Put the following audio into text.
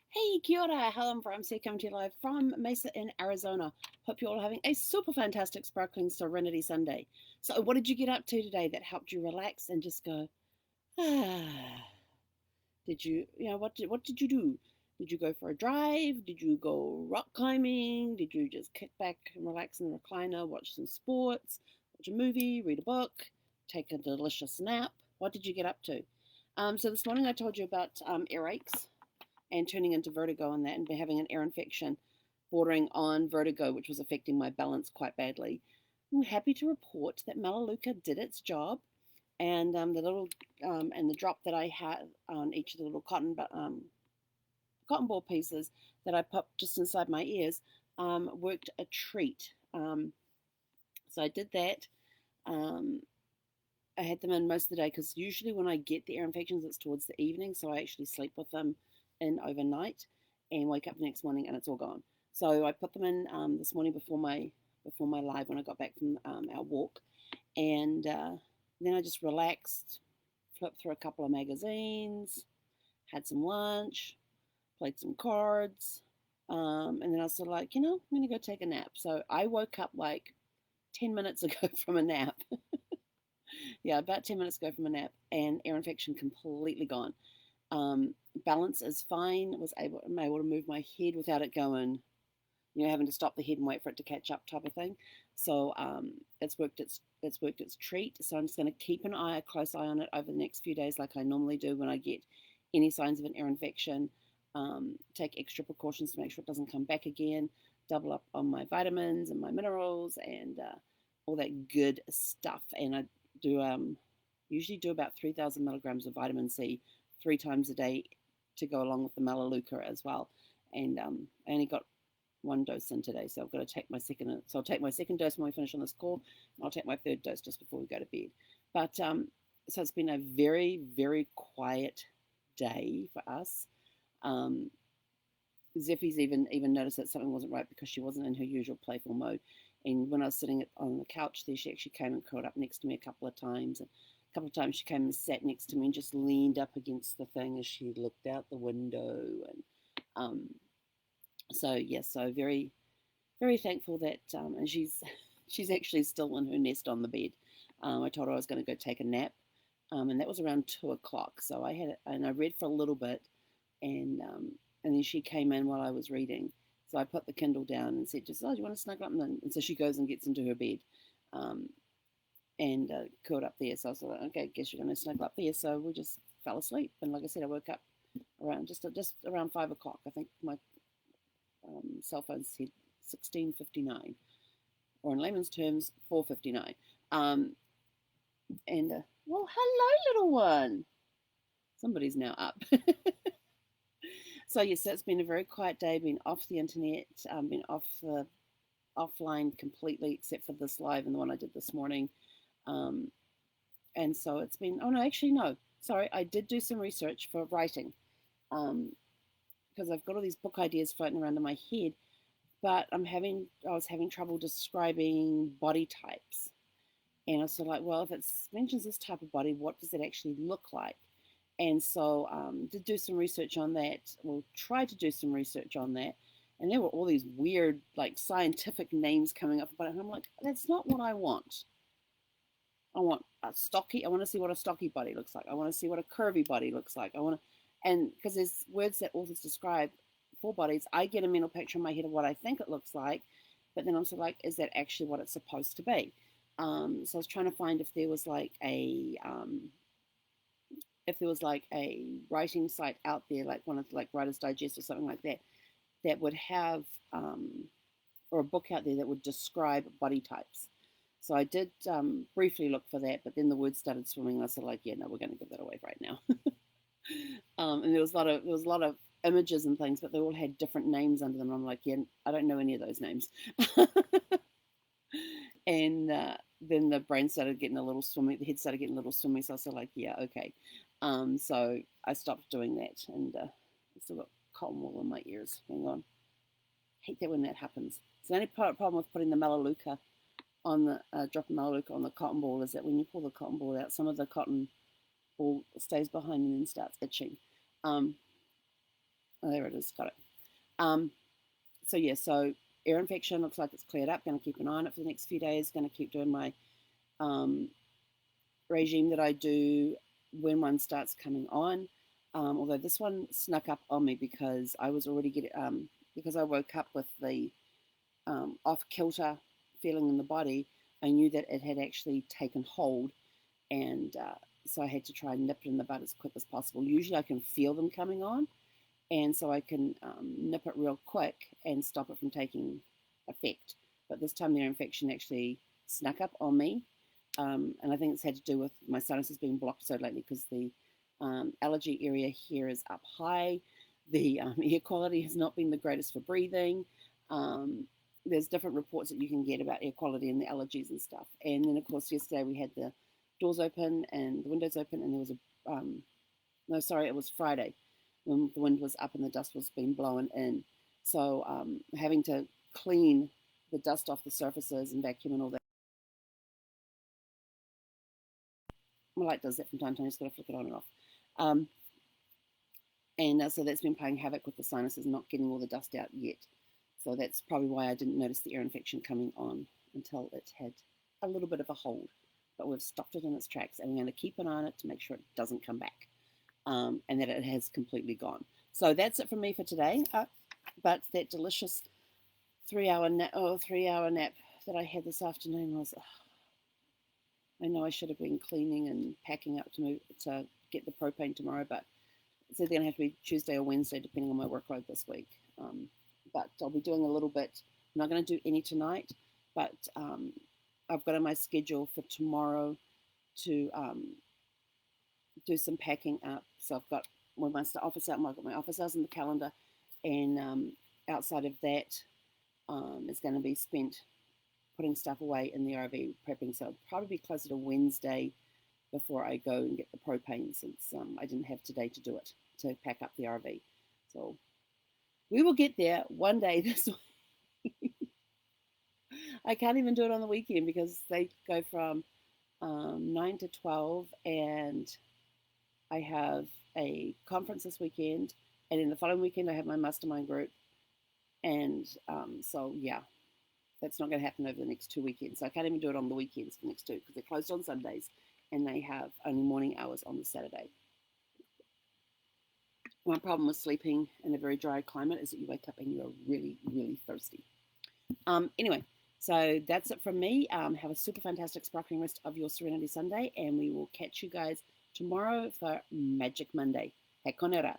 Hey, kia ora, Helen Brahms here, coming to you live from Mesa in Arizona. Hope you're all having a super fantastic, sparkling Serenity Sunday. So, what did you get up to today that helped you relax and just go, ah? Did what did you do? Did you go for a drive? Did you go rock climbing? Did you just kick back and relax in the recliner, watch some sports, watch a movie, read a book, take a delicious nap? What did you get up to? So, this morning I told you about earaches and turning into vertigo and that, and having an ear infection bordering on vertigo, which was affecting my balance quite badly. I'm happy to report that Melaleuca did its job, and the drop that I had on each of the little cotton ball pieces that I popped just inside my ears worked a treat. So I did that. Um, I had them in most of the day because usually when I get the ear infections, it's towards the evening. So I actually sleep with them in overnight and wake up the next morning and it's all gone. So I put them in this morning before my live when I got back from our walk, and then I just relaxed, flipped through a couple of magazines, had some lunch, played some cards, and then I was sort of like, I'm gonna go take a nap. So I woke up like 10 minutes ago from a nap. Yeah, about 10 minutes ago from a nap, and ear infection completely gone. Um, Balance is fine. I'm able to move my head without it going, having to stop the head and wait for it to catch up, type of thing. So it's worked its treat. So I'm just going to keep a close eye on it over the next few days, like I normally do when I get any signs of an ear infection. Take extra precautions to make sure it doesn't come back again. Double up on my vitamins and my minerals and all that good stuff. And I do usually do about 3,000 milligrams of vitamin C 3 times a day to go along with the melaleuca as well. And I only got one dose in today, so I've got to take my second. So I'll take my second dose when we finish on this call, and I'll take my third dose just before we go to bed. But so it's been a very, very quiet day for us. Um, Zeffy's even noticed that something wasn't right because she wasn't in her usual playful mode. And when I was sitting on the couch there, she actually came and curled up next to me a couple of times. And a couple of times she came and sat next to me and just leaned up against the thing as she looked out the window. And so yes, so very, very thankful that and she's actually still in her nest on the bed. I told her I was going to go take a nap, and that was around 2 o'clock. So I read for a little bit, and then she came in while I was reading. So I put the Kindle down and said, "Just, oh, do you want to snuggle up?" And so she goes and gets into her bed, um, and curled up there. So I was like, "Okay, I guess you're going to snuggle up there." So we just fell asleep. And like I said, I woke up around just around 5 o'clock. I think my cell phone said 16:59, or in layman's terms, 4:59. Um, and well, hello, little one. Somebody's now up. So yes, it's been a very quiet day. Been off the internet. Been offline completely, except for this live and the one I did this morning. Um, and so it's been. Oh no, actually no. Sorry, I did do some research for writing, because I've got all these book ideas floating around in my head, but I was having trouble describing body types. And I was sort of like, well, if it mentions this type of body, what does it actually look like? And so to do some research on that, well, try to do some research on that. And there were all these weird, like, scientific names coming up about it. And I'm like, that's not what I want. I want I want to see what a stocky body looks like. I want to see what a curvy body looks like. And because there's words that authors describe for bodies, I get a mental picture in my head of what I think it looks like. But then I'm sort of like, is that actually what it's supposed to be? So I was trying to find if there was like a writing site out there, like one of like Writer's Digest or something like that, that would have, or a book out there that would describe body types. So I did briefly look for that, but then the words started swimming, and I said, like, yeah, no, we're going to give that away right now. And there was a lot of images and things, but they all had different names under them. And I'm like, yeah, I don't know any of those names. And then the brain started getting a little swimmy, the head started getting a little swimmy. So I was like, yeah, okay. So I stopped doing that, and I still got cotton wool in my ears. Hang on, hate that when that happens. So the only problem with putting the melaleuca on the drop of melaleuca on the cotton ball is that when you pull the cotton ball out, some of the cotton ball stays behind and then starts itching. Um, Oh, there it is. Got it. So yeah, so ear infection looks like it's cleared up. Going to keep an eye on it for the next few days. Going to keep doing my um, regime that I do when one starts coming on. Although this one snuck up on me because I was already getting because I woke up with the off kilter feeling in the body. I knew that it had actually taken hold, and so I had to try and nip it in the bud as quick as possible. Usually, I can feel them coming on, and so I can nip it real quick and stop it from taking effect. But this time, their infection actually snuck up on me, and I think it's had to do with my sinuses being blocked so lately because the allergy area here is up high. The air quality has not been the greatest for breathing. Um, there's different reports that you can get about air quality and the allergies and stuff. And then, of course, yesterday we had the doors open and the windows open, and there was a no, sorry, it was Friday when the wind was up and the dust was being blown in. So having to clean the dust off the surfaces and vacuum and all that. My light does that from time to time. Just got to flick it on and off. Um, and so that's been playing havoc with the sinuses, not getting all the dust out yet. So that's probably why I didn't notice the ear infection coming on until it had a little bit of a hold. But we've stopped it in its tracks, and we're going to keep an eye on it to make sure it doesn't come back, and that it has completely gone. So that's it from me for today. But that delicious 3 hour nap, 3 hour nap that I had this afternoon was. I know I should have been cleaning and packing up to move to get the propane tomorrow, but it's either going to have to be Tuesday or Wednesday, depending on my workload this week. But I'll be doing a little bit. I'm not going to do any tonight, but I've got on my schedule for tomorrow to do some packing up. So I've got when my office out, I've got my office hours in the calendar, and outside of that, it's going to be spent putting stuff away in the RV prepping. So it'll probably be closer to Wednesday before I go and get the propane, since I didn't have today to do it, to pack up the RV. So we will get there one day this week. I can't even do it on the weekend because they go from 9 to 12, and I have a conference this weekend, and then the following weekend I have my mastermind group. And so, yeah, that's not going to happen over the next 2 weekends. So I can't even do it on the weekends for the next two because they're closed on Sundays and they have only morning hours on the Saturday. One problem with sleeping in a very dry climate is that you wake up and you're really, really thirsty. Anyway, so that's it from me. Have a super fantastic sparkling rest of your Serenity Sunday, and we will catch you guys tomorrow for Magic Monday. He konera.